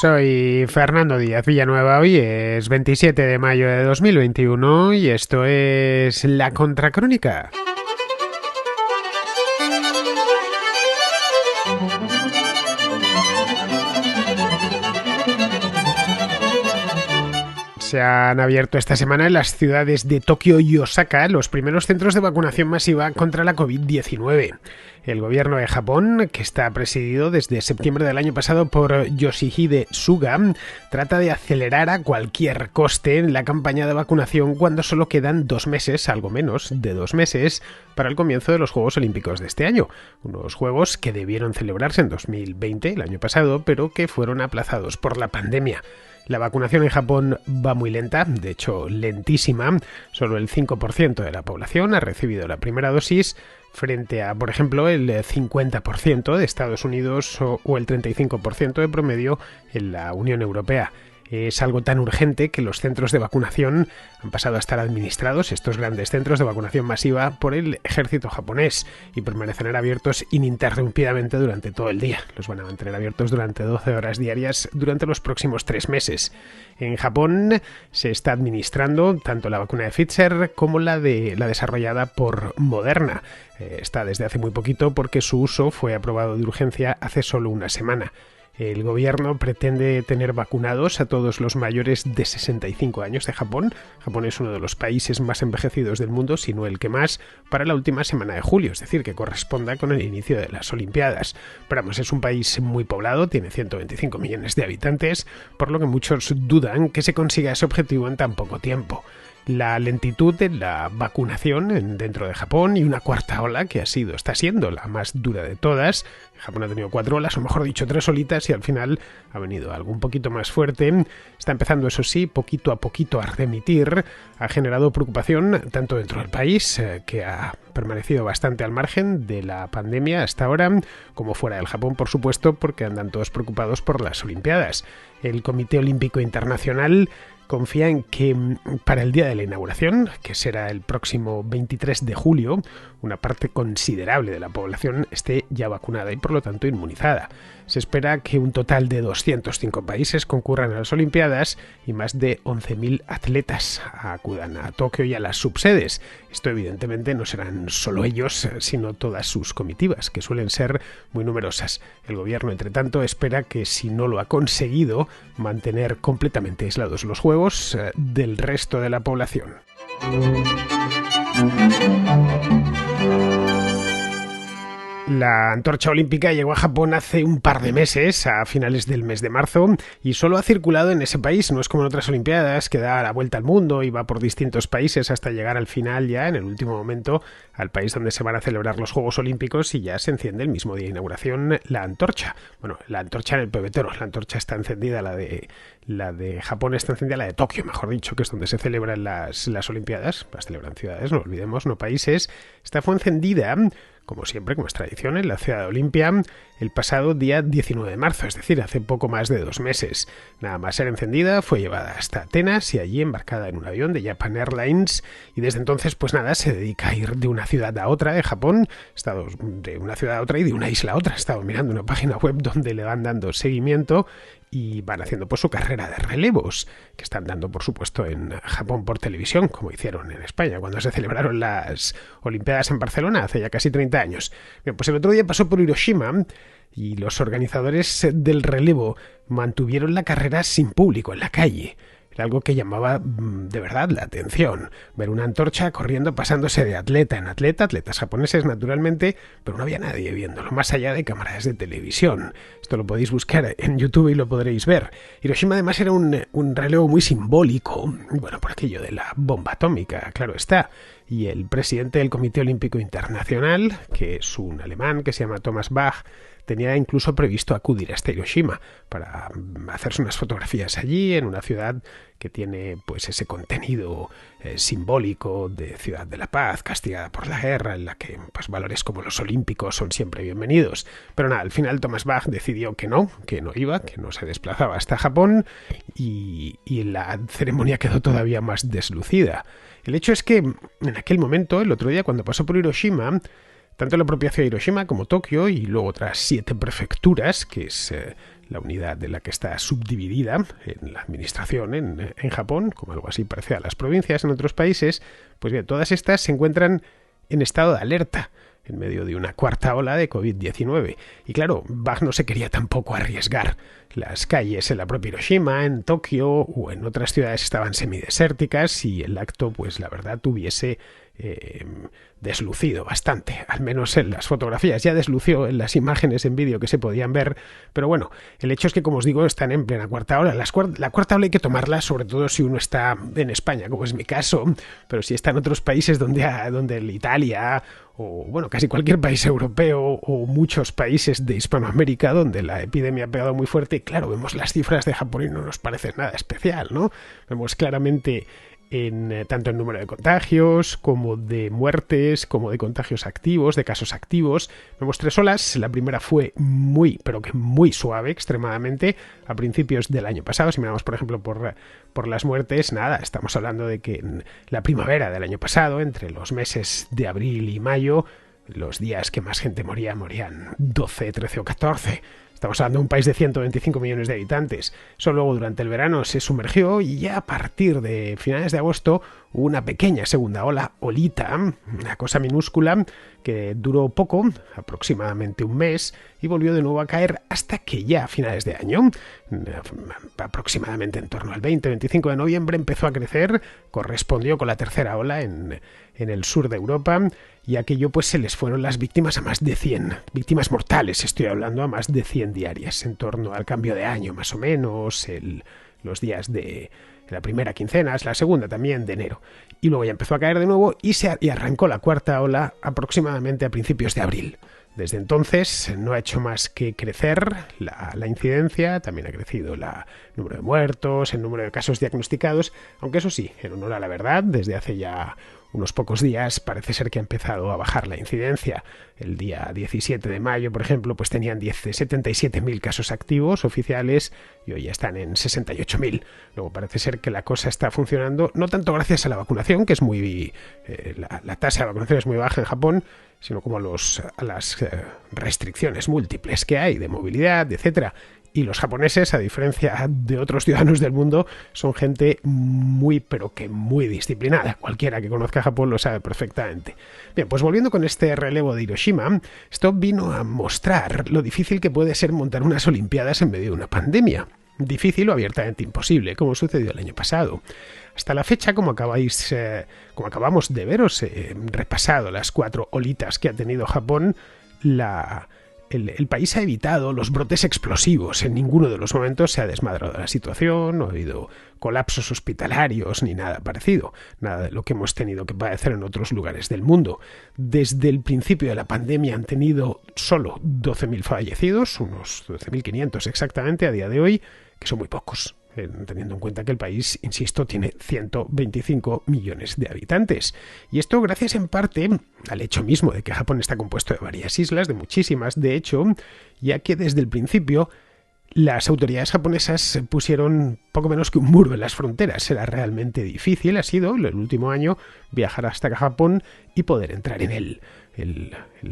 Soy Fernando Díaz Villanueva, hoy es 27 de mayo de 2021 y esto es La Contracrónica. Se han abierto esta semana en las ciudades de Tokio y Osaka los primeros centros de vacunación masiva contra la COVID-19. El gobierno de Japón, que está presidido desde septiembre del año pasado por Yoshihide Suga, trata de acelerar a cualquier coste en la campaña de vacunación cuando solo quedan 2 meses, algo menos de 2 meses, para el comienzo de los Juegos Olímpicos de este año. Unos Juegos que debieron celebrarse en 2020, el año pasado, pero que fueron aplazados por la pandemia. La vacunación en Japón va muy lenta, de hecho lentísima. Solo el 5% de la población ha recibido la primera dosis, frente a, por ejemplo, el 50% de Estados Unidos o el 35% de promedio en la Unión Europea. Es algo tan urgente que los centros de vacunación han pasado a estar administrados, estos grandes centros de vacunación masiva, por el ejército japonés y permanecerán abiertos ininterrumpidamente durante todo el día. Los van a mantener abiertos durante 12 horas diarias durante los próximos 3 meses. En Japón se está administrando tanto la vacuna de Pfizer como la desarrollada por Moderna. Está desde hace muy poquito porque su uso fue aprobado de urgencia hace solo una semana. El gobierno pretende tener vacunados a todos los mayores de 65 años de Japón. Japón es uno de los países más envejecidos del mundo, si no el que más, para la última semana de julio, es decir, que corresponda con el inicio de las Olimpiadas. Pero vamos, es un país muy poblado, tiene 125 millones de habitantes, por lo que muchos dudan que se consiga ese objetivo en tan poco tiempo. La lentitud en la vacunación dentro de Japón y una cuarta ola que está siendo la más dura de todas. Japón ha tenido 4 olas, o mejor dicho 3 olitas, y al final ha venido algo un poquito más fuerte. Está empezando, eso sí, poquito a poquito a remitir. Ha generado preocupación tanto dentro del país, que ha permanecido bastante al margen de la pandemia hasta ahora, como fuera del Japón, por supuesto, porque andan todos preocupados por las Olimpiadas. El Comité Olímpico Internacional confía en que para el día de la inauguración, que será el próximo 23 de julio, una parte considerable de la población esté ya vacunada y por lo tanto inmunizada. Se espera que un total de 205 países concurran a las Olimpiadas y más de 11.000 atletas acudan a Tokio y a las subsedes. Esto evidentemente no serán solo ellos, sino todas sus comitivas, que suelen ser muy numerosas. El gobierno, entre tanto, espera que, si no lo ha conseguido, mantener completamente aislados los Juegos del resto de la población. La antorcha olímpica llegó a Japón hace un par de meses, a finales del mes de marzo, y solo ha circulado en ese país. No es como en otras Olimpiadas, que da la vuelta al mundo y va por distintos países hasta llegar al final, ya en el último momento, al país donde se van a celebrar los Juegos Olímpicos, y ya se enciende el mismo día de inauguración la antorcha. Bueno, la antorcha en el pebetero, la antorcha está encendida, la de Japón está encendida, la de Tokio, mejor dicho, que es donde se celebran las Olimpiadas. Las celebran ciudades, no olvidemos, no países. Esta fue encendida, como siempre, como es tradición, en la ciudad de Olimpia, el pasado día 19 de marzo, es decir, hace poco más de 2 meses. Nada más ser encendida, fue llevada hasta Atenas y allí embarcada en un avión de Japan Airlines, y desde entonces, pues nada, se dedica a ir de una ciudad a otra de Japón, de una ciudad a otra y de una isla a otra. He estado mirando una página web donde le van dando seguimiento y van haciendo pues su carrera de relevos, que están dando, por supuesto, en Japón por televisión, como hicieron en España cuando se celebraron las Olimpiadas en Barcelona hace ya casi 30 años. Bien, pues el otro día pasó por Hiroshima y los organizadores del relevo mantuvieron la carrera sin público, en la calle. Era algo que llamaba de verdad la atención. Ver una antorcha corriendo, pasándose de atleta en atleta, atletas japoneses naturalmente, pero no había nadie viéndolo, más allá de cámaras de televisión. Esto lo podéis buscar en YouTube y lo podréis ver. Hiroshima además era un relevo muy simbólico, bueno, por aquello de la bomba atómica, claro está. Y el presidente del Comité Olímpico Internacional, que es un alemán que se llama Thomas Bach, tenía incluso previsto acudir hasta Hiroshima para hacerse unas fotografías allí, en una ciudad que tiene pues ese contenido simbólico de ciudad de la paz, castigada por la guerra, en la que pues valores como los olímpicos son siempre bienvenidos. Pero nada, al final Thomas Bach decidió que no iba, que no se desplazaba hasta Japón, y la ceremonia quedó todavía más deslucida. El hecho es que en aquel momento, el otro día, cuando pasó por Hiroshima, Tanto la propia ciudad de Hiroshima como Tokio y luego otras 7 prefecturas, que es la unidad de la que está subdividida en la administración en Japón, como algo así parece a las provincias en otros países, pues bien, todas estas se encuentran en estado de alerta en medio de una cuarta ola de COVID-19. Y claro, Bach no se quería tampoco arriesgar. Las calles en la propia Hiroshima, en Tokio o en otras ciudades estaban semidesérticas y el acto, pues la verdad, hubiese deslucido bastante, al menos en las fotografías. Ya deslució en las imágenes en vídeo que se podían ver, pero bueno, el hecho es que, como os digo, están en plena cuarta ola. La cuarta ola hay que tomarla, sobre todo si uno está en España, como es mi caso, pero si está en otros países donde Italia o bueno, casi cualquier país europeo o muchos países de Hispanoamérica donde la epidemia ha pegado muy fuerte, y claro, vemos las cifras de Japón y no nos parece nada especial, ¿no? Vemos claramente tanto en número de contagios, como de muertes, como de contagios activos, de casos activos. Vemos 3 olas. La primera fue muy, pero que muy suave, extremadamente, a principios del año pasado. Si miramos, por ejemplo, por las muertes, nada, estamos hablando de que en la primavera del año pasado, entre los meses de abril y mayo, los días que más gente morían 12, 13 o 14. Estamos hablando de un país de 125 millones de habitantes. Eso luego durante el verano se sumergió y ya a partir de finales de agosto hubo una pequeña segunda olita, una cosa minúscula que duró poco, aproximadamente un mes, y volvió de nuevo a caer hasta que ya a finales de año, aproximadamente en torno al 20-25 de noviembre, empezó a crecer, correspondió con la tercera ola en el sur de Europa, y aquello pues se les fueron las víctimas a más de 100, víctimas mortales estoy hablando, a más de 100 diarias, en torno al cambio de año más o menos, los días de la primera quincena, la segunda también de enero, y luego ya empezó a caer de nuevo y arrancó la cuarta ola aproximadamente a principios de abril. Desde entonces no ha hecho más que crecer la incidencia, también ha crecido el número de muertos, el número de casos diagnosticados, aunque eso sí, en honor a la verdad, desde hace ya unos pocos días parece ser que ha empezado a bajar la incidencia. El día 17 de mayo, por ejemplo, pues tenían 77.000 casos activos oficiales y hoy ya están en 68.000. Luego parece ser que la cosa está funcionando, no tanto gracias a la vacunación, que es la tasa de vacunación es muy baja en Japón, sino como a las restricciones múltiples que hay de movilidad, etcétera. Y los japoneses, a diferencia de otros ciudadanos del mundo, son gente muy, pero que muy disciplinada. Cualquiera que conozca Japón lo sabe perfectamente. Bien, pues volviendo con este relevo de Hiroshima, esto vino a mostrar lo difícil que puede ser montar unas Olimpiadas en medio de una pandemia. Difícil o abiertamente imposible, como sucedió el año pasado. Hasta la fecha, como acabamos de ver, os he repasado las 4 olitas que ha tenido Japón, el país ha evitado los brotes explosivos. En ninguno de los momentos se ha desmadrado la situación, no ha habido colapsos hospitalarios ni nada parecido, nada de lo que hemos tenido que padecer en otros lugares del mundo. Desde el principio de la pandemia han tenido solo 12.000 fallecidos, unos 12.500 exactamente a día de hoy, que son muy pocos, teniendo en cuenta que el país, insisto, tiene 125 millones de habitantes. Y esto gracias en parte al hecho mismo de que Japón está compuesto de varias islas, de muchísimas, de hecho, ya que desde el principio las autoridades japonesas pusieron poco menos que un muro en las fronteras. Era realmente difícil, ha sido el último año, viajar hasta Japón y poder entrar en él.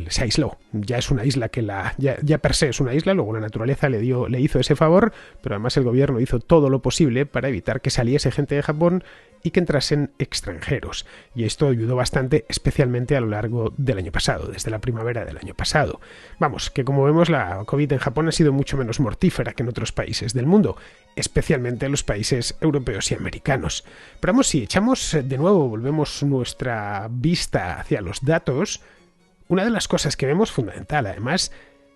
Se aisló. Ya es una isla que ya per se es una isla, luego la naturaleza le hizo ese favor, pero además el gobierno hizo todo lo posible para evitar que saliese gente de Japón y que entrasen extranjeros. Y esto ayudó bastante, especialmente a lo largo del año pasado, desde la primavera del año pasado. Vamos, que como vemos la COVID en Japón ha sido mucho menos mortífera que en otros países del mundo, especialmente en los países europeos y americanos. Pero vamos, si echamos de nuevo, volvemos nuestra vista hacia los datos, una de las cosas que vemos fundamental, además,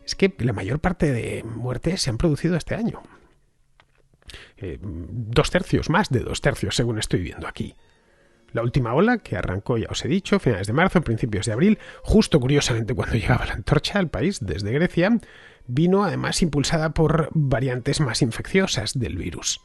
es que la mayor parte de muertes se han producido este año. 2/3, más de 2/3, según estoy viendo aquí. La última ola, que arrancó, ya os he dicho, finales de marzo, principios de abril, justo curiosamente cuando llegaba la antorcha al país desde Grecia, vino además impulsada por variantes más infecciosas del virus.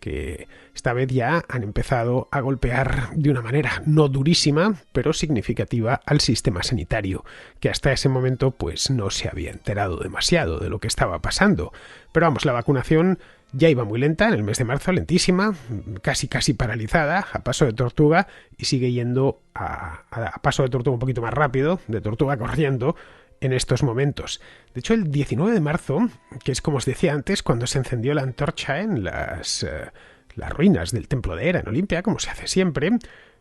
que esta vez ya han empezado a golpear de una manera no durísima, pero significativa al sistema sanitario, que hasta ese momento pues no se había enterado demasiado de lo que estaba pasando. Pero vamos, la vacunación ya iba muy lenta en el mes de marzo, lentísima, casi paralizada, a paso de tortuga, y sigue yendo a paso de tortuga un poquito más rápido, de tortuga corriendo, en estos momentos. De hecho, el 19 de marzo, que es como os decía antes, cuando se encendió la antorcha en las ruinas del templo de Hera en Olimpia, como se hace siempre,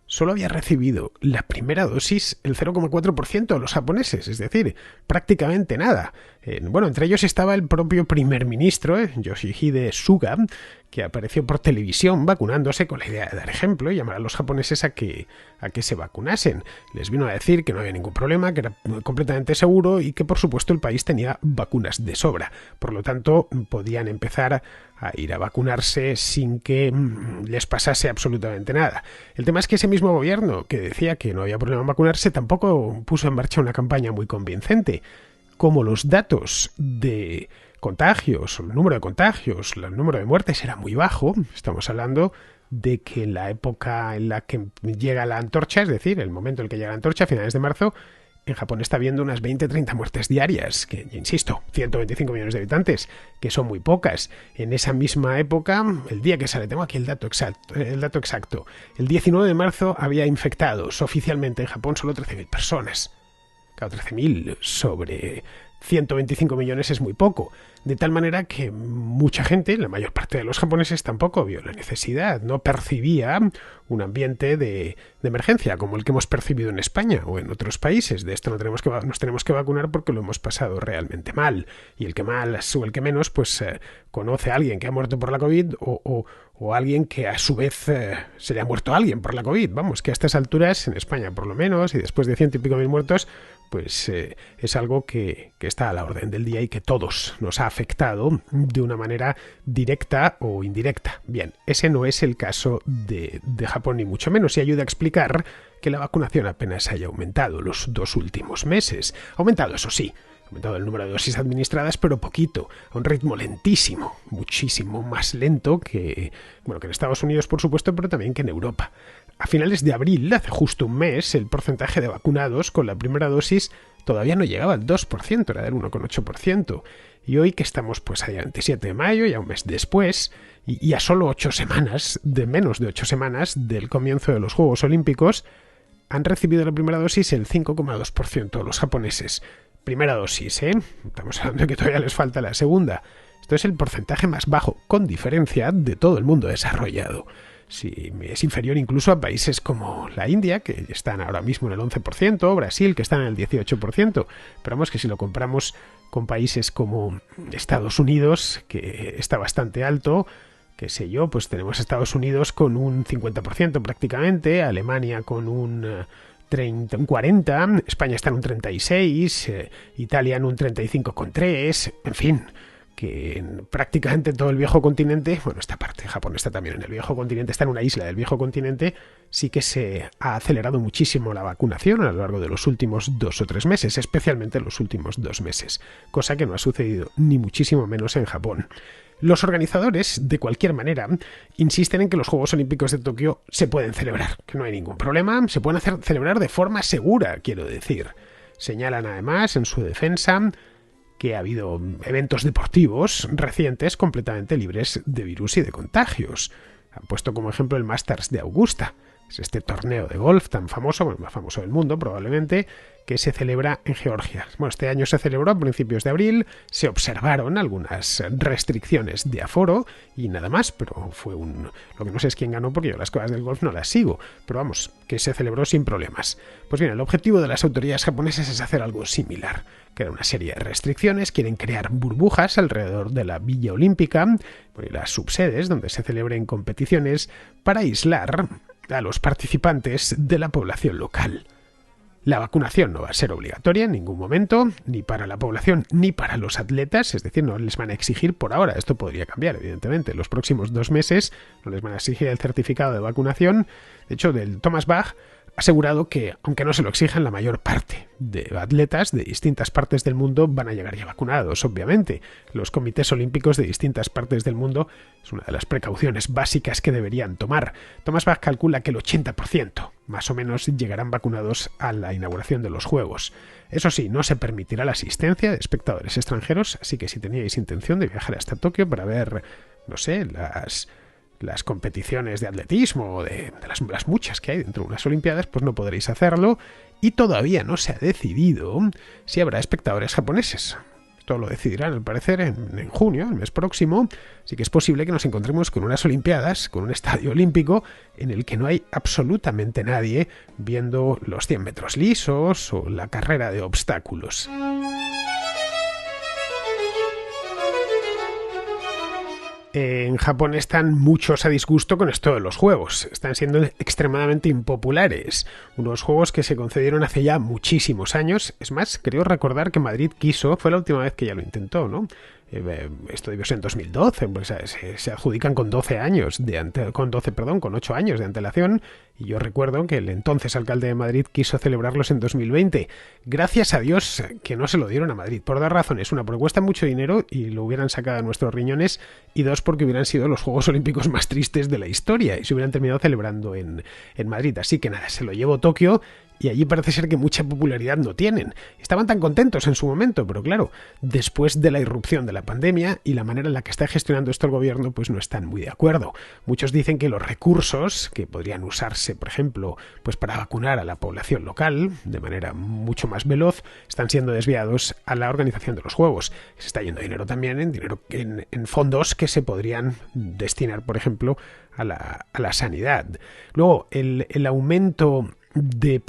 solo había recibido la primera dosis el 0,4% de los japoneses, es decir, prácticamente nada. Bueno, entre ellos estaba el propio primer ministro, Yoshihide Suga, que apareció por televisión vacunándose con la idea de dar ejemplo y llamar a los japoneses a que se vacunasen. Les vino a decir que no había ningún problema, que era completamente seguro y que por supuesto el país tenía vacunas de sobra. Por lo tanto, podían empezar a ir a vacunarse sin que les pasase absolutamente nada. El tema es que ese mismo gobierno que decía que no había problema en vacunarse tampoco puso en marcha una campaña muy convincente. Como los datos de contagios, el número de contagios, el número de muertes era muy bajo, estamos hablando de que en la época en la que llega la antorcha, es decir, el momento en el que llega la antorcha, a finales de marzo, en Japón está habiendo unas 20-30 muertes diarias, que, insisto, 125 millones de habitantes, que son muy pocas. En esa misma época, el día que sale, tengo aquí el dato exacto, el 19 de marzo había infectados oficialmente en Japón solo 13.000 personas. Claro, 13.000 sobre 125 millones es muy poco. De tal manera que mucha gente, la mayor parte de los japoneses, tampoco vio la necesidad, no percibía un ambiente de emergencia como el que hemos percibido en España o en otros países. De esto nos tenemos que vacunar porque lo hemos pasado realmente mal. Y el que más o el que menos, pues conoce a alguien que ha muerto por la COVID o alguien que a su vez se le ha muerto a alguien por la COVID. Vamos, que a estas alturas, en España por lo menos, y después de 100 y pico mil muertos, pues es algo que está a la orden del día y que todos nos ha afectado de una manera directa o indirecta. Bien, ese no es el caso de Japón ni mucho menos, y ayuda a explicar que la vacunación apenas haya aumentado los 2 últimos meses. Ha aumentado, eso sí, ha aumentado el número de dosis administradas, pero poquito, a un ritmo lentísimo, muchísimo más lento que en Estados Unidos, por supuesto, pero también que en Europa. A finales de abril, hace justo un mes, el porcentaje de vacunados con la primera dosis todavía no llegaba al 2%, era del 1,8%. Y hoy que estamos pues allá 27 de mayo, ya un mes después, y a solo 8 semanas, menos de 8 semanas del comienzo de los Juegos Olímpicos, han recibido la primera dosis el 5,2% de los japoneses. Primera dosis, ¿eh? Estamos hablando de que todavía les falta la segunda. Esto es el porcentaje más bajo, con diferencia, de todo el mundo desarrollado. Sí, es inferior incluso a países como la India, que están ahora mismo en el 11%, Brasil, que están en el 18%, pero vamos que si lo comparamos con países como Estados Unidos, que está bastante alto, qué sé yo, pues tenemos a Estados Unidos con un 50% prácticamente, Alemania con un 40%, España está en un 36%, Italia en un 35,3%, en fin, que prácticamente todo el viejo continente, bueno, esta parte, Japón está también en el viejo continente, está en una isla del viejo continente, sí que se ha acelerado muchísimo la vacunación a lo largo de los últimos 2 o 3 meses, especialmente en los últimos 2 meses, cosa que no ha sucedido ni muchísimo menos en Japón. Los organizadores, de cualquier manera, insisten en que los Juegos Olímpicos de Tokio se pueden celebrar, que no hay ningún problema, se pueden celebrar de forma segura, quiero decir. Señalan además en su defensa que ha habido eventos deportivos recientes completamente libres de virus y de contagios. Han puesto como ejemplo el Masters de Augusta. Es este torneo de golf tan famoso, bueno, el más famoso del mundo probablemente, que se celebra en Georgia. Bueno, este año se celebró a principios de abril, se observaron algunas restricciones de aforo y nada más, pero fue lo que no sé es quién ganó porque yo las cosas del golf no las sigo, pero vamos, que se celebró sin problemas. Pues bien, el objetivo de las autoridades japonesas es hacer algo similar, que era una serie de restricciones, quieren crear burbujas alrededor de la Villa Olímpica y las subsedes donde se celebren competiciones para aislar a los participantes de la población local. La vacunación no va a ser obligatoria en ningún momento, ni para la población ni para los atletas, es decir, no les van a exigir por ahora, esto podría cambiar evidentemente, en los próximos 2 meses no les van a exigir el certificado de vacunación. De hecho, del Thomas Bach asegurado que, aunque no se lo exijan, la mayor parte de atletas de distintas partes del mundo van a llegar ya vacunados, obviamente. Los comités olímpicos de distintas partes del mundo es una de las precauciones básicas que deberían tomar. Thomas Bach calcula que el 80%, más o menos, llegarán vacunados a la inauguración de los Juegos. Eso sí, no se permitirá la asistencia de espectadores extranjeros, así que si teníais intención de viajar hasta Tokio para ver, no sé, las competiciones de atletismo o de las muchas que hay dentro de unas Olimpiadas, pues no podréis hacerlo, y todavía no se ha decidido si habrá espectadores japoneses. Esto lo decidirán, al parecer, en junio, el mes próximo, así que es posible que nos encontremos con unas Olimpiadas, con un estadio olímpico en el que no hay absolutamente nadie viendo los 100 metros lisos o la carrera de obstáculos. En Japón están muchos a disgusto con esto de los juegos. Están siendo extremadamente impopulares. Unos juegos que se concedieron hace ya muchísimos años. Es más, creo recordar que Madrid quiso, fue la última vez que ya lo intentó, ¿no? Esto debió ser en 2012, pues se adjudican con 8 años de antelación, y yo recuerdo que el entonces alcalde de Madrid quiso celebrarlos en 2020. Gracias a Dios que no se lo dieron a Madrid, por 2 razones: una, porque cuesta mucho dinero y lo hubieran sacado a nuestros riñones, y 2, porque hubieran sido los Juegos Olímpicos más tristes de la historia y se hubieran terminado celebrando en Madrid. Así que nada, se lo llevó Tokio, y allí parece ser que mucha popularidad no tienen. Estaban tan contentos en su momento, pero claro, después de la irrupción de la pandemia y la manera en la que está gestionando esto el gobierno, pues no están muy de acuerdo. Muchos dicen que los recursos que podrían usarse, por ejemplo, pues para vacunar a la población local de manera mucho más veloz, están siendo desviados a la organización de los juegos. Se está yendo dinero también en fondos que se podrían destinar, por ejemplo, a la sanidad. Luego, el aumento de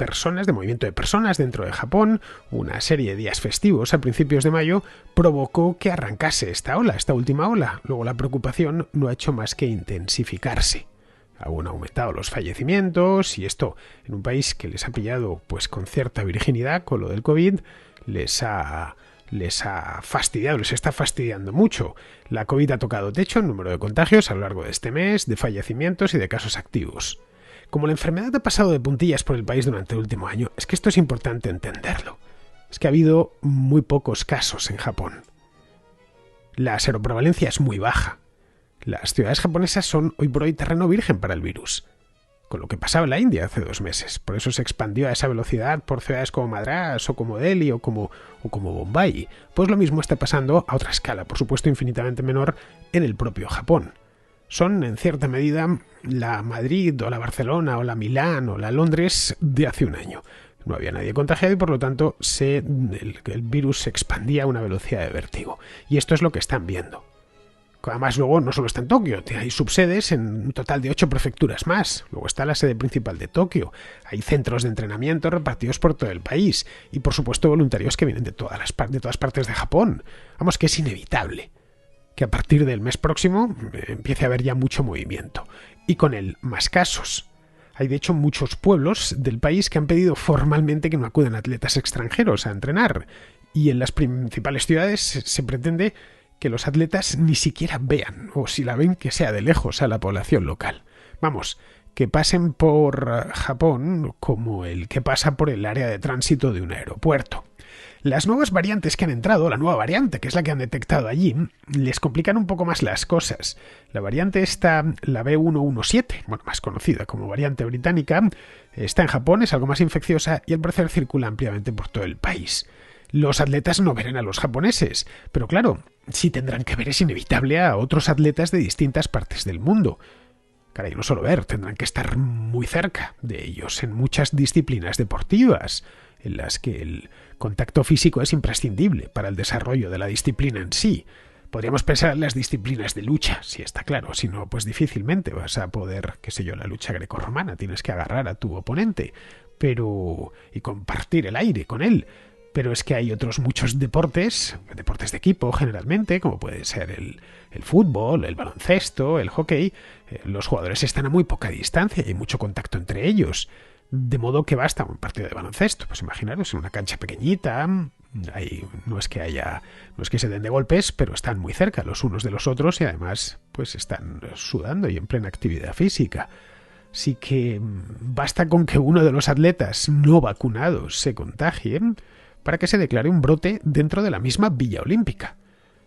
movimiento de personas dentro de Japón, una serie de días festivos a principios de mayo, provocó que arrancase esta última ola. Luego la preocupación no ha hecho más que intensificarse. Han aumentado los fallecimientos, y esto en un país que les ha pillado pues con cierta virginidad con lo del COVID, les ha fastidiado, les está fastidiando mucho. La COVID ha tocado techo en número de contagios a lo largo de este mes, de fallecimientos y de casos activos. Como la enfermedad ha pasado de puntillas por el país durante el último año, es que esto es importante entenderlo. Es que ha habido muy pocos casos en Japón. La seroprevalencia es muy baja. Las ciudades japonesas son hoy por hoy terreno virgen para el virus, con lo que pasaba en la India hace 2 meses. Por eso se expandió a esa velocidad por ciudades como Madrás o como Delhi o como Bombay. Pues lo mismo está pasando a otra escala, por supuesto infinitamente menor, en el propio Japón. Son, en cierta medida, la Madrid o la Barcelona o la Milán o la Londres de hace un año. No había nadie contagiado y, por lo tanto, el virus se expandía a una velocidad de vértigo. Y esto es lo que están viendo. Además, luego no solo está en Tokio, hay subsedes en un total de 8 prefecturas más. Luego está la sede principal de Tokio. Hay centros de entrenamiento repartidos por todo el país. Y, por supuesto, voluntarios que vienen de todas partes de Japón. Vamos, que es inevitable que a partir del mes próximo empiece a haber ya mucho movimiento. Y con él, más casos. Hay de hecho muchos pueblos del país que han pedido formalmente que no acudan atletas extranjeros a entrenar. Y en las principales ciudades se pretende que los atletas ni siquiera vean, o si la ven, que sea de lejos, a la población local. Vamos, que pasen por Japón como el que pasa por el área de tránsito de un aeropuerto. Las nuevas variantes que han entrado, la nueva variante, que es la que han detectado allí, les complican un poco más las cosas. La variante esta, la B117, más conocida como variante británica, está en Japón, es algo más infecciosa y al parecer circula ampliamente por todo el país. Los atletas no verán a los japoneses, pero claro, sí tendrán que ver, es inevitable, a otros atletas de distintas partes del mundo. Caray, no solo ver, tendrán que estar muy cerca de ellos en muchas disciplinas deportivas, en las que el contacto físico es imprescindible para el desarrollo de la disciplina en sí. Podríamos pensar en las disciplinas de lucha, sí está claro, si no, pues difícilmente vas a poder, la lucha grecorromana, tienes que agarrar a tu oponente, y compartir el aire con él. Pero es que hay otros muchos deportes de equipo generalmente, como puede ser el fútbol, el baloncesto, el hockey. Los jugadores están a muy poca distancia y hay mucho contacto entre ellos. De modo que basta un partido de baloncesto. Pues imaginaros, en una cancha pequeñita, no es que se den de golpes, pero están muy cerca los unos de los otros y además pues están sudando y en plena actividad física. sí que basta con que uno de los atletas no vacunados se contagie para que se declare un brote dentro de la misma Villa Olímpica.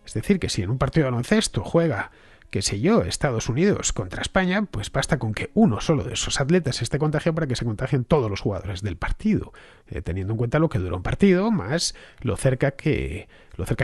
Es decir, que si en un partido de baloncesto juega, qué sé yo, Estados Unidos contra España, pues basta con que uno solo de esos atletas esté contagiado para que se contagien todos los jugadores del partido, teniendo en cuenta lo que dura un partido más lo cerca que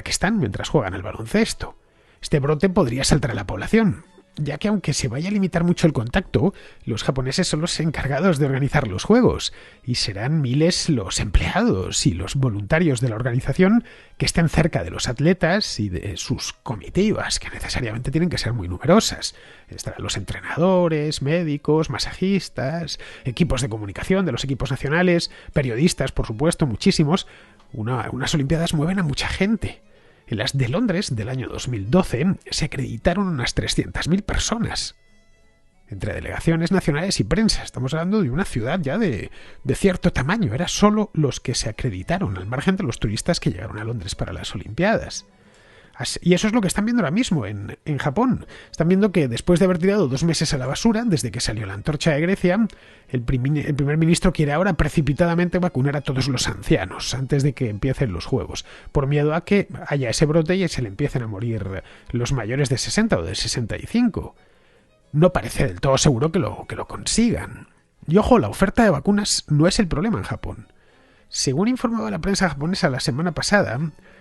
están mientras juegan al baloncesto. Este brote podría saltar a la población, ya que aunque se vaya a limitar mucho el contacto, los japoneses son los encargados de organizar los juegos, y serán miles los empleados y los voluntarios de la organización que estén cerca de los atletas y de sus comitivas, que necesariamente tienen que ser muy numerosas. Estarán los entrenadores, médicos, masajistas, equipos de comunicación de los equipos nacionales, periodistas, por supuesto, muchísimos. Unas Olimpiadas mueven a mucha gente. En las de Londres del año 2012 se acreditaron unas 300.000 personas, entre delegaciones nacionales y prensa. Estamos hablando de una ciudad ya de cierto tamaño. Era solo los que se acreditaron, al margen de los turistas que llegaron a Londres para las Olimpiadas. Y eso es lo que están viendo ahora mismo en Japón. Están viendo que después de haber tirado 2 meses a la basura, desde que salió la antorcha de Grecia, el primer ministro quiere ahora precipitadamente vacunar a todos los ancianos antes de que empiecen los juegos, por miedo a que haya ese brote y se le empiecen a morir los mayores de 60 o de 65. No parece del todo seguro que lo consigan. Y ojo, la oferta de vacunas no es el problema en Japón. Según informaba la prensa japonesa la semana pasada,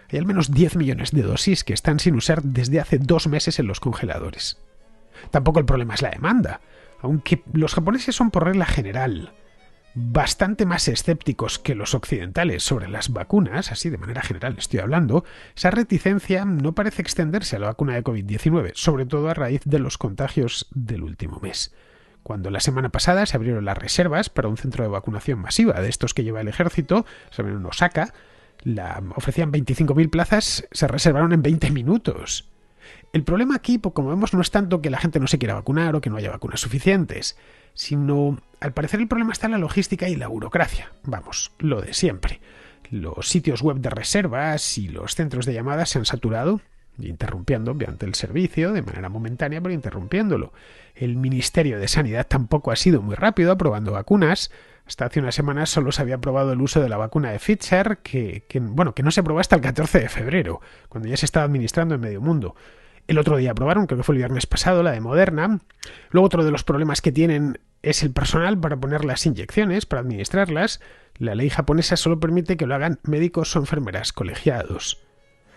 hay al menos 10 millones de dosis que están sin usar desde hace 2 meses en los congeladores. Tampoco el problema es la demanda, aunque los japoneses son por regla general bastante más escépticos que los occidentales sobre las vacunas, así de manera general estoy hablando. Esa reticencia no parece extenderse a la vacuna de COVID-19, sobre todo a raíz de los contagios del último mes. Cuando la semana pasada se abrieron las reservas para un centro de vacunación masiva de estos que lleva el ejército, se abrieron en Osaka, ofrecían 25.000 plazas, se reservaron en 20 minutos. El problema aquí, como vemos, no es tanto que la gente no se quiera vacunar o que no haya vacunas suficientes, sino, al parecer, el problema está en la logística y la burocracia. Vamos, lo de siempre. Los sitios web de reservas y los centros de llamadas se han saturado, interrumpiendo obviamente el servicio de manera momentánea, pero interrumpiéndolo. El Ministerio de Sanidad tampoco ha sido muy rápido aprobando vacunas. Hasta hace unas semanas solo se había aprobado el uso de la vacuna de Pfizer, que no se aprobó hasta el 14 de febrero, cuando ya se estaba administrando en medio mundo. El otro día aprobaron, creo que fue el viernes pasado, la de Moderna. Luego otro de los problemas que tienen es el personal para poner las inyecciones, para administrarlas. La ley japonesa solo permite que lo hagan médicos o enfermeras colegiados.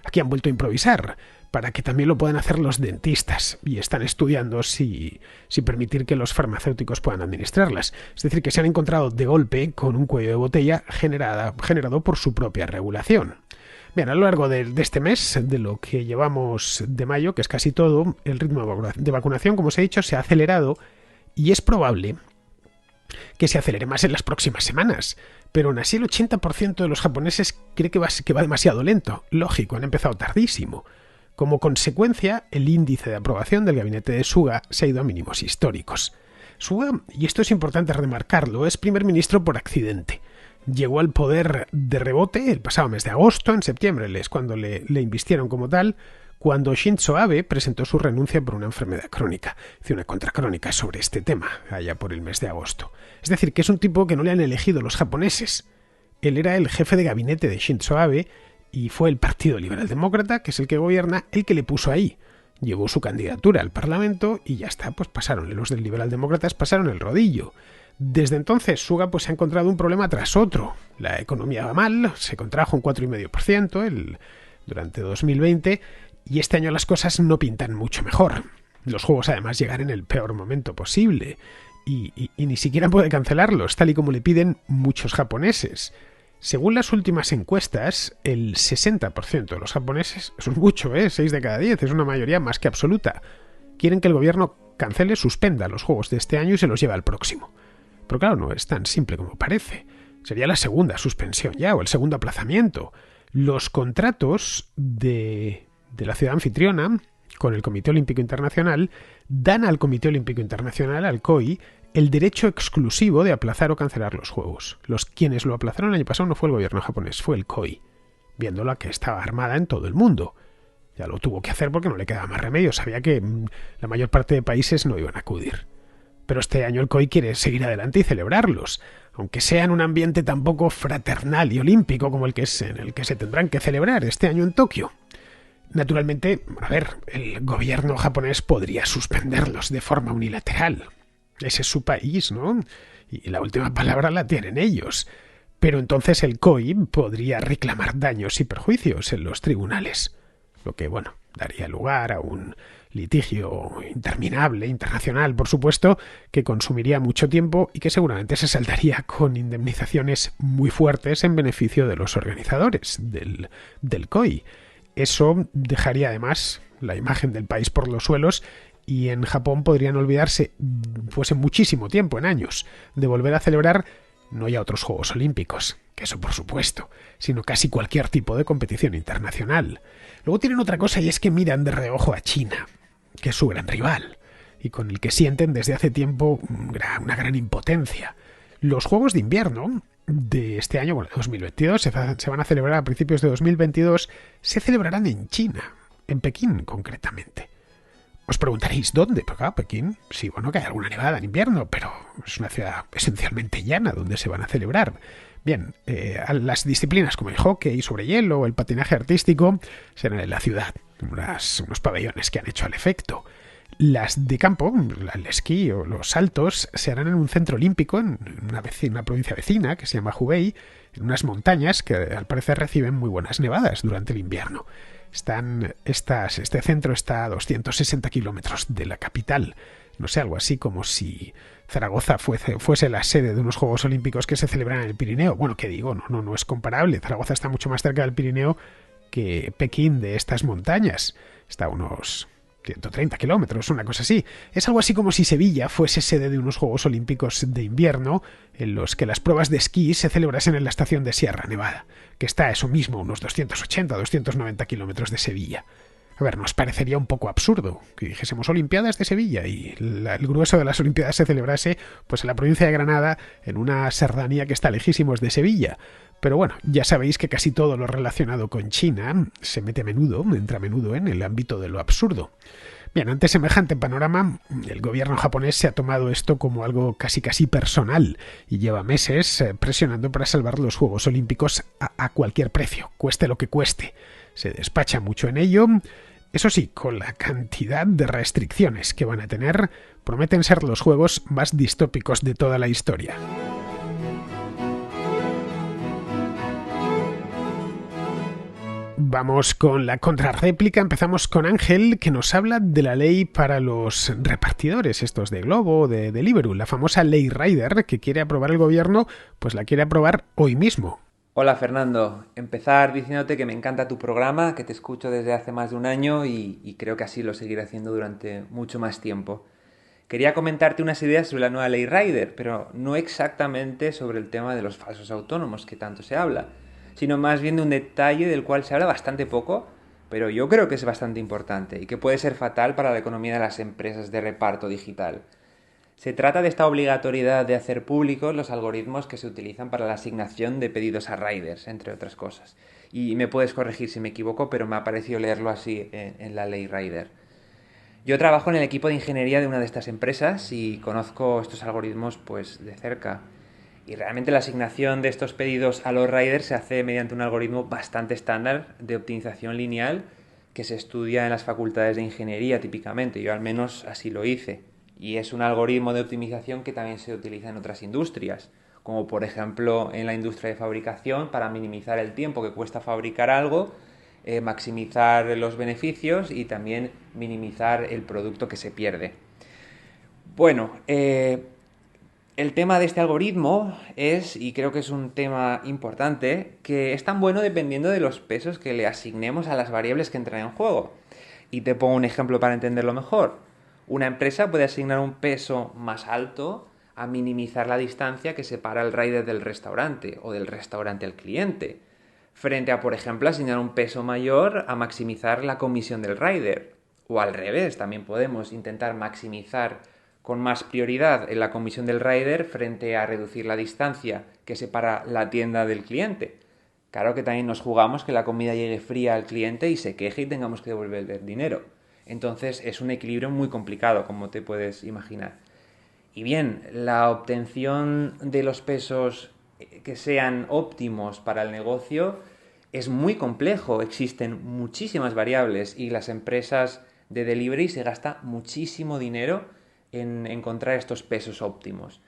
Aquí han vuelto a improvisar para que también lo puedan hacer los dentistas y están estudiando si permitir que los farmacéuticos puedan administrarlas. Es decir, que se han encontrado de golpe con un cuello de botella generado por su propia regulación. Bien, a lo largo de este mes, de lo que llevamos de mayo, que es casi todo, el ritmo de vacunación, como os he dicho, se ha acelerado y es probable que se acelere más en las próximas semanas. Pero aún así el 80% de los japoneses cree que va demasiado lento. Lógico, han empezado tardísimo. Como consecuencia, el índice de aprobación del gabinete de Suga se ha ido a mínimos históricos. Suga, y esto es importante remarcarlo, es primer ministro por accidente. Llegó al poder de rebote el pasado mes de agosto, en septiembre es cuando le invistieron como tal, cuando Shinzo Abe presentó su renuncia por una enfermedad crónica. Hizo una contracrónica sobre este tema, allá por el mes de agosto. Es decir, que es un tipo que no le han elegido los japoneses. Él era el jefe de gabinete de Shinzo Abe y fue el Partido Liberal Demócrata, que es el que gobierna, el que le puso ahí. Llevó su candidatura al Parlamento y ya está, pues los del Liberal Demócratas pasaron el rodillo. Desde entonces, Suga se ha encontrado un problema tras otro. La economía va mal, se contrajo un 4,5% durante 2020 y este año las cosas no pintan mucho mejor. Los juegos además llegan en el peor momento posible y ni siquiera puede cancelarlos, tal y como le piden muchos japoneses. Según las últimas encuestas, el 60% de los japoneses, eso es mucho, 6 de cada 10, es una mayoría más que absoluta, quieren que el gobierno suspenda los juegos de este año y se los lleve al próximo. Pero claro, no es tan simple como parece. Sería la segunda suspensión ya, o el segundo aplazamiento. Los contratos de la ciudad anfitriona con el Comité Olímpico Internacional dan al Comité Olímpico Internacional, al COI, el derecho exclusivo de aplazar o cancelar los juegos. Quienes lo aplazaron el año pasado no fue el gobierno japonés, fue el COI, viendo la que estaba armada en todo el mundo. Ya lo tuvo que hacer porque no le quedaba más remedio, sabía que la mayor parte de países no iban a acudir. Pero este año el COI quiere seguir adelante y celebrarlos, aunque sea en un ambiente tan poco fraternal y olímpico como el que es en el que se tendrán que celebrar este año en Tokio. Naturalmente, a ver, el gobierno japonés podría suspenderlos de forma unilateral. Ese es su país, ¿no? Y la última palabra la tienen ellos. Pero entonces el COI podría reclamar daños y perjuicios en los tribunales, lo que, bueno, daría lugar a un litigio interminable, internacional, por supuesto, que consumiría mucho tiempo y que seguramente se saldaría con indemnizaciones muy fuertes en beneficio de los organizadores del COI. Eso dejaría además la imagen del país por los suelos y en Japón podrían olvidarse, fuese muchísimo tiempo, en años, de volver a celebrar no ya otros Juegos Olímpicos, que eso por supuesto, sino casi cualquier tipo de competición internacional. Luego tienen otra cosa y es que miran de reojo a China, que es su gran rival, y con el que sienten desde hace tiempo una gran impotencia. Los Juegos de Invierno de este año, bueno, 2022, se van a celebrar a principios de 2022, se celebrarán en China, en Pekín concretamente. Os preguntaréis dónde, porque Pekín, sí, bueno, que hay alguna nevada en invierno, pero es una ciudad esencialmente llana donde se van a celebrar. Bien, las disciplinas como el hockey sobre hielo o el patinaje artístico serán en la ciudad, unos pabellones que han hecho al efecto. Las de campo, el esquí o los saltos, se harán en un centro olímpico en una provincia vecina que se llama Hubei, en unas montañas que al parecer reciben muy buenas nevadas durante el invierno. Este centro está a 260 kilómetros de la capital. No sé, algo así como si Zaragoza fuese la sede de unos Juegos Olímpicos que se celebran en el Pirineo. Bueno, ¿qué digo? No es comparable. Zaragoza está mucho más cerca del Pirineo que Pekín de estas montañas. Está a unos 130 kilómetros, una cosa así. Es algo así como si Sevilla fuese sede de unos Juegos Olímpicos de invierno en los que las pruebas de esquí se celebrasen en la estación de Sierra Nevada, que está a eso mismo, unos 280, 290 kilómetros de Sevilla. A ver, nos parecería un poco absurdo que dijésemos Olimpiadas de Sevilla y el grueso de las Olimpiadas se celebrase pues en la provincia de Granada, en una serranía que está lejísimos de Sevilla. Pero bueno, ya sabéis que casi todo lo relacionado con China entra a menudo en el ámbito de lo absurdo. Bien, ante semejante panorama, el gobierno japonés se ha tomado esto como algo casi personal y lleva meses presionando para salvar los Juegos Olímpicos a cualquier precio, cueste lo que cueste. Se despacha mucho en ello. Eso sí, con la cantidad de restricciones que van a tener, prometen ser los juegos más distópicos de toda la historia. Vamos con la contrarréplica. Empezamos con Ángel, que nos habla de la ley para los repartidores, estos de Globo, de Deliveroo, la famosa ley Rider que quiere aprobar el gobierno, pues la quiere aprobar hoy mismo. Hola Fernando, empezar diciéndote que me encanta tu programa, que te escucho desde hace más de un año y creo que así lo seguiré haciendo durante mucho más tiempo. Quería comentarte unas ideas sobre la nueva ley Rider, pero no exactamente sobre el tema de los falsos autónomos que tanto se habla, sino más bien de un detalle del cual se habla bastante poco, pero yo creo que es bastante importante y que puede ser fatal para la economía de las empresas de reparto digital. Se trata de esta obligatoriedad de hacer públicos los algoritmos que se utilizan para la asignación de pedidos a riders, entre otras cosas. Y me puedes corregir si me equivoco, pero me ha parecido leerlo así en la ley Rider. Yo trabajo en el equipo de ingeniería de una de estas empresas y conozco estos algoritmos pues de cerca. Y realmente la asignación de estos pedidos a los riders se hace mediante un algoritmo bastante estándar de optimización lineal que se estudia en las facultades de ingeniería típicamente. Yo al menos así lo hice. Y es un algoritmo de optimización que también se utiliza en otras industrias, como por ejemplo en la industria de fabricación para minimizar el tiempo que cuesta fabricar algo, maximizar los beneficios y también minimizar el producto que se pierde. Bueno, el tema de este algoritmo es, y creo que es un tema importante, que es tan bueno dependiendo de los pesos que le asignemos a las variables que entran en juego. Y te pongo un ejemplo para entenderlo mejor. Una empresa puede asignar un peso más alto a minimizar la distancia que separa el rider del restaurante o del restaurante al cliente, frente a, por ejemplo, asignar un peso mayor a maximizar la comisión del rider. O al revés, también podemos intentar maximizar con más prioridad en la comisión del rider frente a reducir la distancia que separa la tienda del cliente. Claro que también nos jugamos que la comida llegue fría al cliente y se queje y tengamos que devolver el dinero. Entonces es un equilibrio muy complicado, como te puedes imaginar. Y bien, la obtención de los pesos que sean óptimos para el negocio es muy complejo. Existen muchísimas variables y las empresas de delivery se gasta muchísimo dinero en encontrar estos pesos óptimos.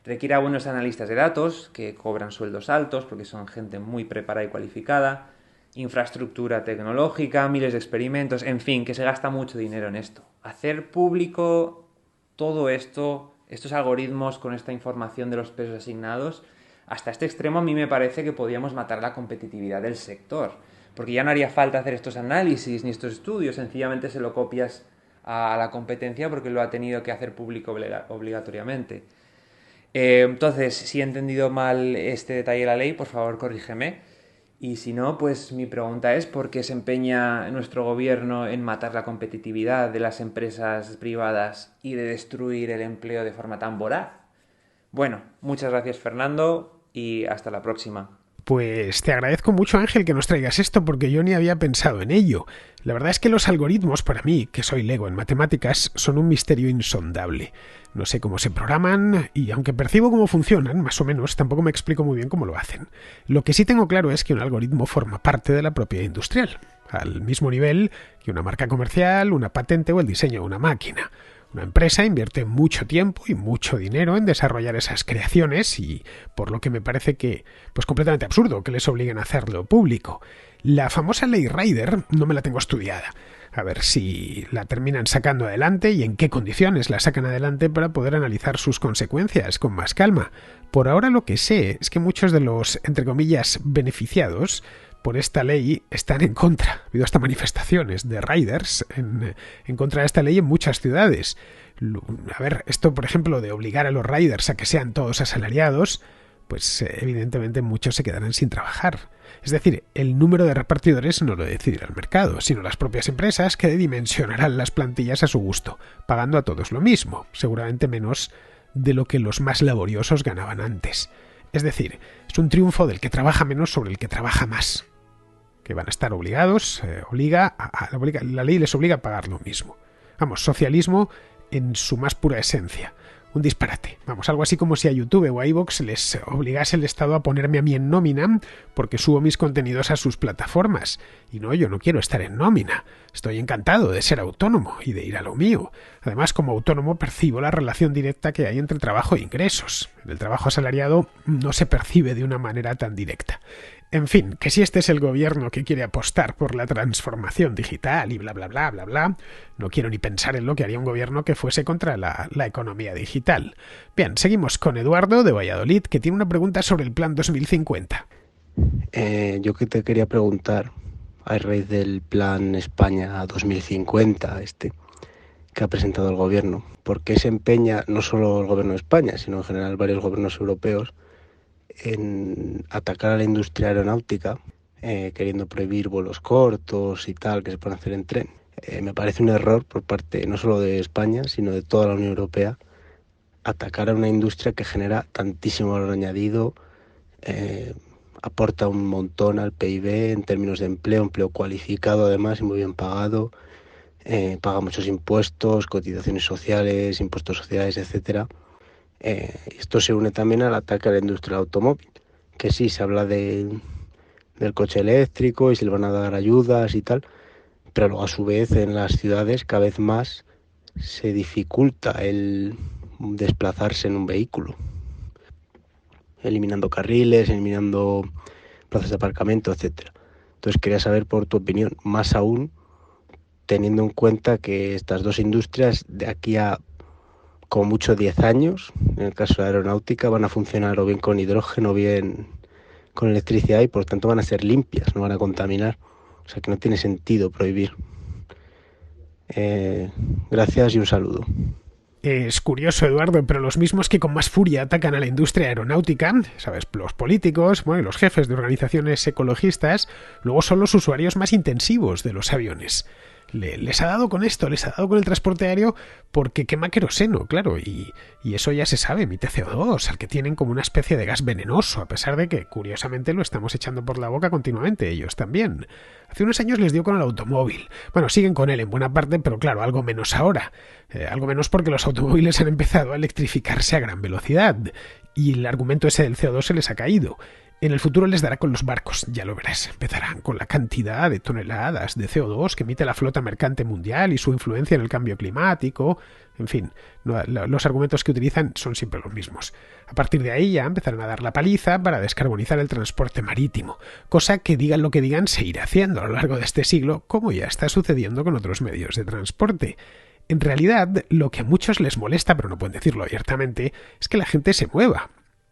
Requiere a buenos analistas de datos que cobran sueldos altos porque son gente muy preparada y cualificada, infraestructura tecnológica, miles de experimentos, en fin, que se gasta mucho dinero en esto. Hacer público todo esto, estos algoritmos con esta información de los pesos asignados, hasta este extremo a mí me parece que podríamos matar la competitividad del sector, porque ya no haría falta hacer estos análisis ni estos estudios, sencillamente se lo copias a la competencia porque lo ha tenido que hacer público obligatoriamente. Entonces, si he entendido mal este detalle de la ley, por favor corrígeme. Y si no, pues mi pregunta es ¿por qué se empeña nuestro gobierno en matar la competitividad de las empresas privadas y de destruir el empleo de forma tan voraz? Bueno, muchas gracias Fernando y hasta la próxima. Pues te agradezco mucho, Ángel, que nos traigas esto porque yo ni había pensado en ello. La verdad es que los algoritmos, para mí, que soy lego en matemáticas, son un misterio insondable. No sé cómo se programan y aunque percibo cómo funcionan, más o menos, tampoco me explico muy bien cómo lo hacen. Lo que sí tengo claro es que un algoritmo forma parte de la propiedad industrial, al mismo nivel que una marca comercial, una patente o el diseño de una máquina. Una empresa invierte mucho tiempo y mucho dinero en desarrollar esas creaciones y por lo que me parece que pues completamente absurdo que les obliguen a hacerlo público. La famosa ley Rider no me la tengo estudiada. A ver si la terminan sacando adelante y en qué condiciones la sacan adelante para poder analizar sus consecuencias con más calma. Por ahora lo que sé es que muchos de los, entre comillas, beneficiados por esta ley están en contra. Ha habido hasta manifestaciones de riders en contra de esta ley en muchas ciudades. A ver, esto por ejemplo de obligar a los riders a que sean todos asalariados, pues evidentemente muchos se quedarán sin trabajar. Es decir, el número de repartidores no lo decidirá el mercado, sino las propias empresas que dimensionarán las plantillas a su gusto, pagando a todos lo mismo, seguramente menos de lo que los más laboriosos ganaban antes. Es decir, es un triunfo del que trabaja menos sobre el que trabaja más, que van a estar obligados, la ley les obliga a pagar lo mismo. Vamos, socialismo en su más pura esencia. Un disparate. Vamos, algo así como si a YouTube o a iVoox les obligase el Estado a ponerme a mí en nómina porque subo mis contenidos a sus plataformas. Y no, yo no quiero estar en nómina. Estoy encantado de ser autónomo y de ir a lo mío. Además, como autónomo percibo la relación directa que hay entre trabajo e ingresos. En el trabajo asalariado no se percibe de una manera tan directa. En fin, que si este es el gobierno que quiere apostar por la transformación digital y bla bla bla bla bla, no quiero ni pensar en lo que haría un gobierno que fuese contra la economía digital. Bien, seguimos con Eduardo de Valladolid, que tiene una pregunta sobre el Plan 2050. Yo que te quería preguntar, a raíz del Plan España 2050, que ha presentado el gobierno, ¿por qué se empeña no solo el gobierno de España, sino en general varios gobiernos europeos en atacar a la industria aeronáutica, queriendo prohibir vuelos cortos y tal, que se pueden hacer en tren? Me parece un error por parte no solo de España, sino de toda la Unión Europea, atacar a una industria que genera tantísimo valor añadido, aporta un montón al PIB en términos de empleo cualificado además y muy bien pagado, paga muchos impuestos, cotizaciones sociales, impuestos sociales, etcétera. Esto se une también al ataque a la industria del automóvil, que sí, se habla del coche eléctrico y se le van a dar ayudas y tal, pero luego a su vez en las ciudades cada vez más se dificulta el desplazarse en un vehículo, eliminando carriles, eliminando plazas de aparcamiento, etcétera. Entonces quería saber por tu opinión, más aún teniendo en cuenta que estas dos industrias de aquí a como mucho 10 años, en el caso de la aeronáutica, van a funcionar o bien con hidrógeno o bien con electricidad y por tanto van a ser limpias, no van a contaminar. O sea que no tiene sentido prohibir. Gracias y un saludo. Es curioso, Eduardo, pero los mismos que con más furia atacan a la industria aeronáutica, ¿sabes? Los políticos, bueno, y los jefes de organizaciones ecologistas, luego son los usuarios más intensivos de los aviones. les ha dado con esto, les ha dado con el transporte aéreo porque quema queroseno, claro, y eso ya se sabe, emite CO2, al que tienen como una especie de gas venenoso, a pesar de que, curiosamente, lo estamos echando por la boca continuamente, ellos también. Hace unos años les dio con el automóvil. Bueno, siguen con él en buena parte, pero claro, algo menos ahora. Algo menos porque los automóviles han empezado a electrificarse a gran velocidad, y el argumento ese del CO2 se les ha caído. En el futuro les dará con los barcos, ya lo verás. Empezarán con la cantidad de toneladas de CO2 que emite la flota mercante mundial y su influencia en el cambio climático. En fin, los argumentos que utilizan son siempre los mismos. A partir de ahí ya empezarán a dar la paliza para descarbonizar el transporte marítimo, cosa que digan lo que digan se irá haciendo a lo largo de este siglo, como ya está sucediendo con otros medios de transporte. En realidad, lo que a muchos les molesta, pero no pueden decirlo abiertamente, es que la gente se mueva,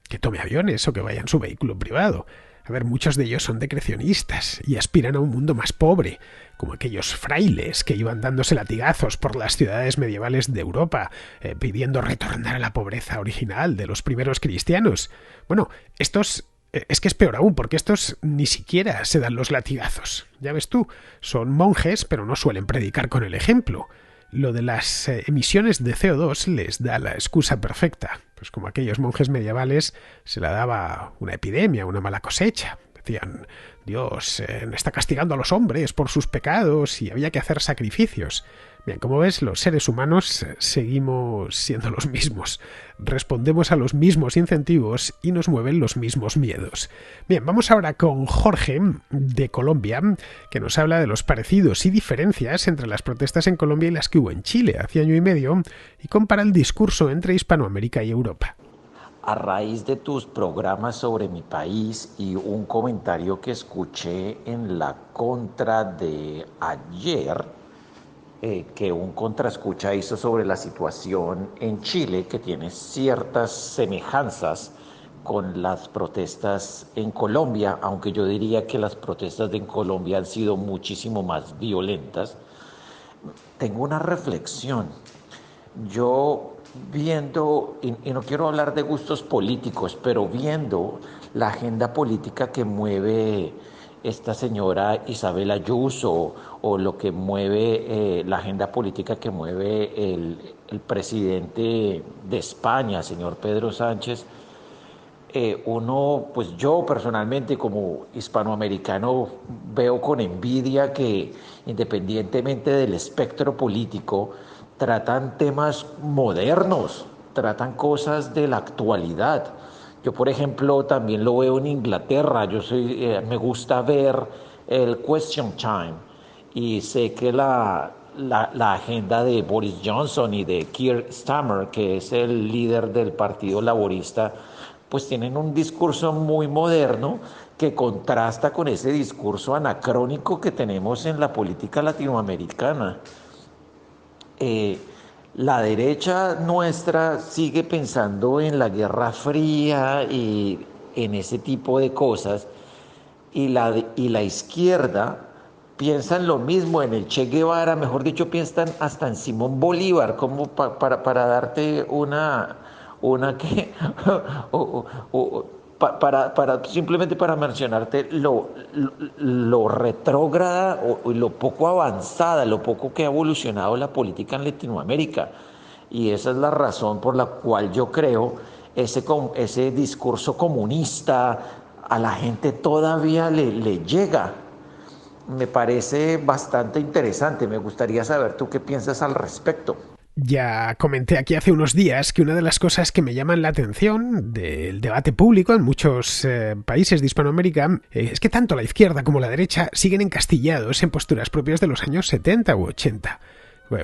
que tome aviones o que vaya en su vehículo privado. A ver, muchos de ellos son decrecionistas y aspiran a un mundo más pobre, como aquellos frailes que iban dándose latigazos por las ciudades medievales de Europa, pidiendo retornar a la pobreza original de los primeros cristianos. Bueno, estos... Es que es peor aún, porque estos ni siquiera se dan los latigazos. Ya ves tú, son monjes, pero no suelen predicar con el ejemplo. Lo de las emisiones de CO2 les da la excusa perfecta. Pues como aquellos monjes medievales se la daba una epidemia, una mala cosecha. Decían, Dios está castigando a los hombres por sus pecados y había que hacer sacrificios. Bien, como ves, los seres humanos seguimos siendo los mismos. Respondemos a los mismos incentivos y nos mueven los mismos miedos. Bien, vamos ahora con Jorge, de Colombia, que nos habla de los parecidos y diferencias entre las protestas en Colombia y las que hubo en Chile hace año y medio, y compara el discurso entre Hispanoamérica y Europa. A raíz de tus programas sobre mi país y un comentario que escuché en la contra de ayer, que un contraescucha hizo sobre la situación en Chile, que tiene ciertas semejanzas con las protestas en Colombia, aunque yo diría que las protestas en Colombia han sido muchísimo más violentas. Tengo una reflexión. Yo viendo, y no quiero hablar de gustos políticos, pero viendo la agenda política que mueve esta señora Isabel Ayuso, o lo que mueve la agenda política que mueve el presidente de España, señor Pedro Sánchez, uno, pues yo personalmente como hispanoamericano veo con envidia que independientemente del espectro político, tratan temas modernos, tratan cosas de la actualidad. Yo, por ejemplo, también lo veo en Inglaterra. Me gusta ver el Question Time y sé que la agenda de Boris Johnson y de Keir Starmer, que es el líder del Partido Laborista, pues tienen un discurso muy moderno que contrasta con ese discurso anacrónico que tenemos en la política latinoamericana. La derecha nuestra sigue pensando en la Guerra Fría y en ese tipo de cosas, y la izquierda piensa en lo mismo, en el Che Guevara, mejor dicho, piensan hasta en Simón Bolívar, como para darte una que simplemente para mencionarte lo retrógrada o lo poco avanzada, lo poco que ha evolucionado la política en Latinoamérica. Y esa es la razón por la cual yo creo ese discurso comunista a la gente todavía le llega. Me parece bastante interesante. Me gustaría saber tú qué piensas al respecto. Ya comenté aquí hace unos días que una de las cosas que me llaman la atención del debate público en muchos países de Hispanoamérica es que tanto la izquierda como la derecha siguen encastillados en posturas propias de los años 70 u 80.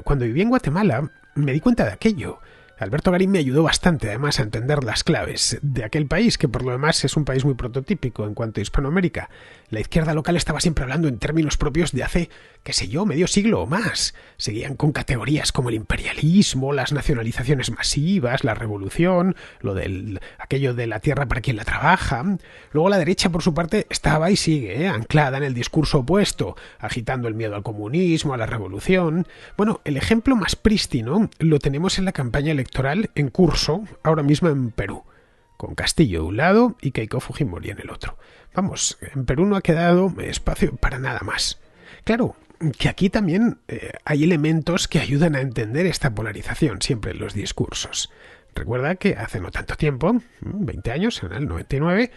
Cuando viví en Guatemala me di cuenta de aquello. Alberto Garín me ayudó bastante, además, a entender las claves de aquel país, que por lo demás es un país muy prototípico en cuanto a Hispanoamérica. La izquierda local estaba siempre hablando en términos propios de hace, qué sé yo, medio siglo o más. Seguían con categorías como el imperialismo, las nacionalizaciones masivas, la revolución, aquello de la tierra para quien la trabaja. Luego la derecha, por su parte, estaba y sigue, anclada en el discurso opuesto, agitando el miedo al comunismo, a la revolución. Bueno, el ejemplo más prístino lo tenemos en la campaña electoral en curso ahora mismo en Perú, con Castillo de un lado y Keiko Fujimori en el otro. Vamos, en Perú no ha quedado espacio para nada más. Claro, que aquí también hay elementos que ayudan a entender esta polarización siempre en los discursos. Recuerda que hace no tanto tiempo, 20 años, en el 99,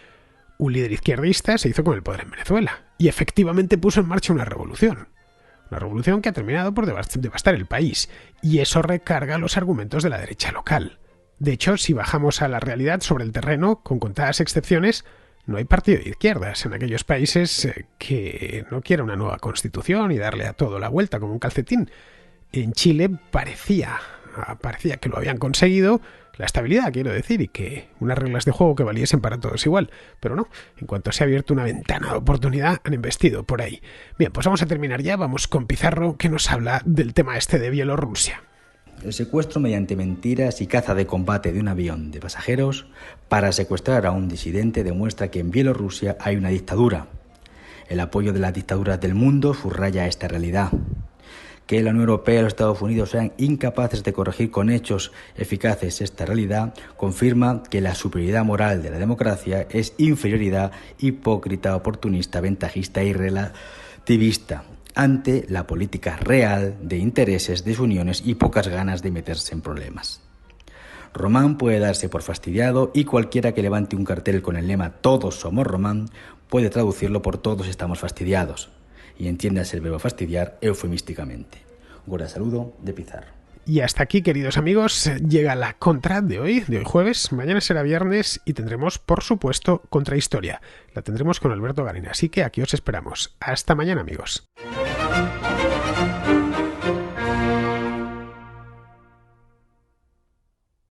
un líder izquierdista se hizo con el poder en Venezuela y efectivamente puso en marcha una revolución. Una revolución que ha terminado por devastar el país, y eso recarga los argumentos de la derecha local. De hecho, si bajamos a la realidad sobre el terreno, con contadas excepciones, no hay partido de izquierdas en aquellos países que no quiera una nueva constitución y darle a todo la vuelta como un calcetín. En Chile parecía que lo habían conseguido, la estabilidad quiero decir, y que unas reglas de juego que valiesen para todos igual, pero no, en cuanto se ha abierto una ventana de oportunidad han investido por ahí. Bien, pues vamos a terminar ya, vamos con Pizarro, que nos habla del tema este de Bielorrusia. El secuestro mediante mentiras y caza de combate de un avión de pasajeros para secuestrar a un disidente demuestra que en Bielorrusia hay una dictadura. El apoyo de las dictaduras del mundo subraya esta realidad. Que la Unión Europea y los Estados Unidos sean incapaces de corregir con hechos eficaces esta realidad confirma que la superioridad moral de la democracia es inferioridad hipócrita, oportunista, ventajista y relativista ante la política real de intereses, desuniones y pocas ganas de meterse en problemas. Román puede darse por fastidiado y cualquiera que levante un cartel con el lema "Todos somos Román" puede traducirlo por "Todos estamos fastidiados". Y entiéndase el verbo fastidiar eufemísticamente. Un cordial saludo de Pizarro. Y hasta aquí, queridos amigos, llega la contra de hoy jueves. Mañana será viernes y tendremos, por supuesto, Contrahistoria. La tendremos con Alberto Garín, así que aquí os esperamos. Hasta mañana, amigos.